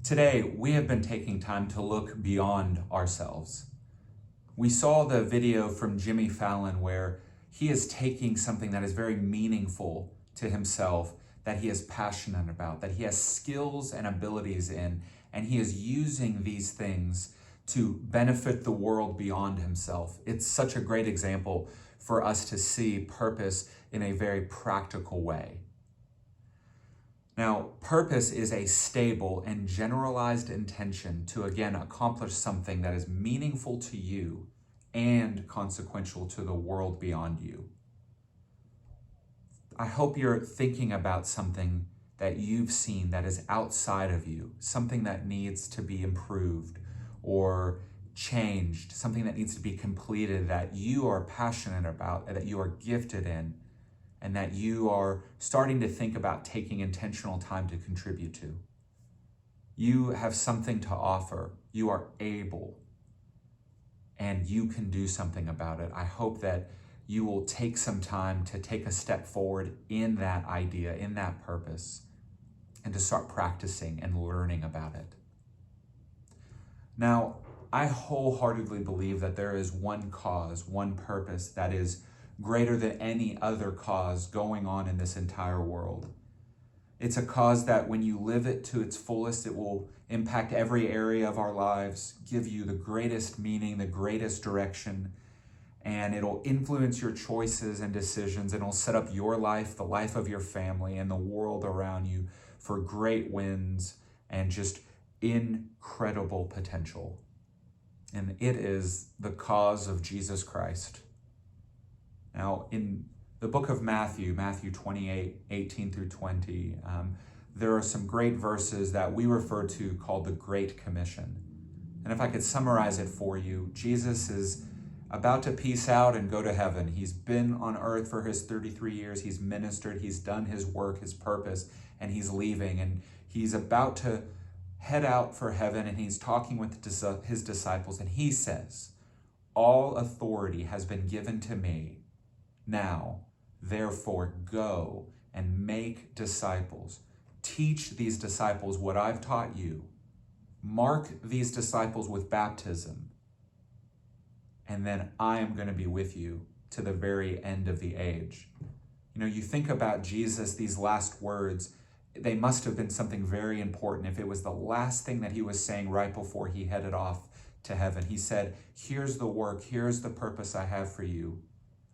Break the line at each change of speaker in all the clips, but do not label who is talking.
Today, we have been taking time to look beyond ourselves. We saw the video from Jimmy Fallon where he is taking something that is very meaningful to himself, that he is passionate about, that he has skills and abilities in, and he is using these things to benefit the world beyond himself. It's such a great example for us to see purpose in a very practical way. Now, purpose is a stable and generalized intention to, again, accomplish something that is meaningful to you and consequential to the world beyond you. I hope you're thinking about something that you've seen that is outside of you, something that needs to be improved or changed, something that needs to be completed, that you are passionate about, that you are gifted in, and that you are starting to think about taking intentional time to contribute to. You have something to offer. You are able, and you can do something about it. I hope that you will take some time to take a step forward in that idea, in that purpose, and to start practicing and learning about it. Now, I wholeheartedly believe that there is one cause, one purpose that is greater than any other cause going on in this entire world. It's a cause that when you live it to its fullest, it will impact every area of our lives, give you the greatest meaning, the greatest direction, and it'll influence your choices and decisions, and it'll set up your life, the life of your family, and the world around you for great wins and just incredible potential. And it is the cause of Jesus Christ. Now, in the book of Matthew 28, 18 through 20, there are some great verses that we refer to called the Great Commission. And if I could summarize it for you, Jesus is about to peace out and go to heaven. He's been on earth for his 33 years. He's ministered, he's done his work, his purpose, and he's leaving. And he's about to head out for heaven, and he's talking with his disciples, and he says, "All authority has been given to me. Now, therefore, go and make disciples. Teach these disciples what I've taught you. Mark these disciples with baptism. And then I am going to be with you to the very end of the age." You know, you think about Jesus, these last words, they must have been something very important. If it was the last thing that he was saying right before he headed off to heaven, he said, "Here's the work, here's the purpose I have for you.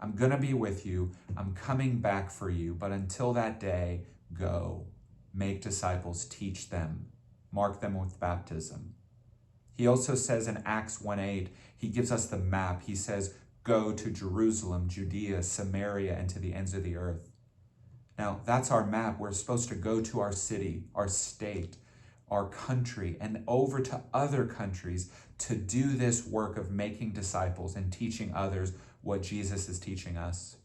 I'm going to be with you. I'm coming back for you. But until that day, go, make disciples, teach them, mark them with baptism." He also says in Acts 1:8, he gives us the map. He says, "Go to Jerusalem, Judea, Samaria, and to the ends of the earth." Now, that's our map. We're supposed to go to our city, our state, our country, and over to other countries to do this work of making disciples and teaching others what Jesus is teaching us.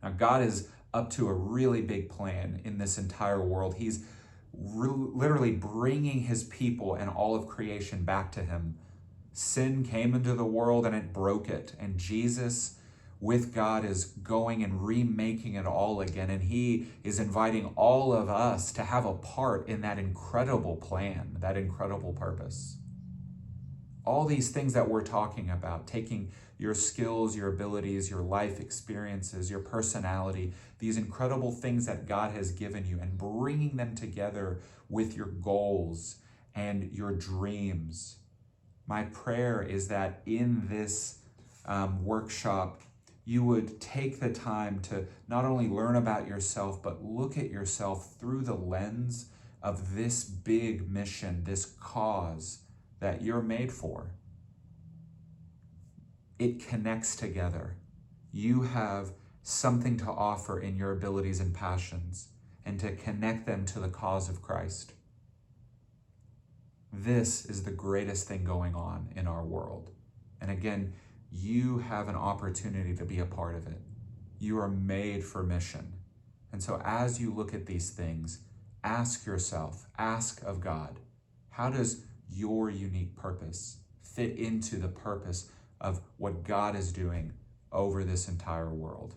Now, God is up to a really big plan in this entire world. He's literally bringing his people and all of creation back to him. Sin came into the world and it broke it. And Jesus, with God, is going and remaking it all again. And he is inviting all of us to have a part in that incredible plan, that incredible purpose. All these things that we're talking about, taking your skills, your abilities, your life experiences, your personality, these incredible things that God has given you, and bringing them together with your goals and your dreams. My prayer is that in this workshop, you would take the time to not only learn about yourself, but look at yourself through the lens of this big mission, this cause that you're made for. It connects together. You have something to offer in your abilities and passions, and to connect them to the cause of Christ. This is the greatest thing going on in our world. And again, you have an opportunity to be a part of it. You are made for mission. And so as you look at these things, ask yourself, ask of God, how does your unique purpose fit into the purpose of what God is doing over this entire world?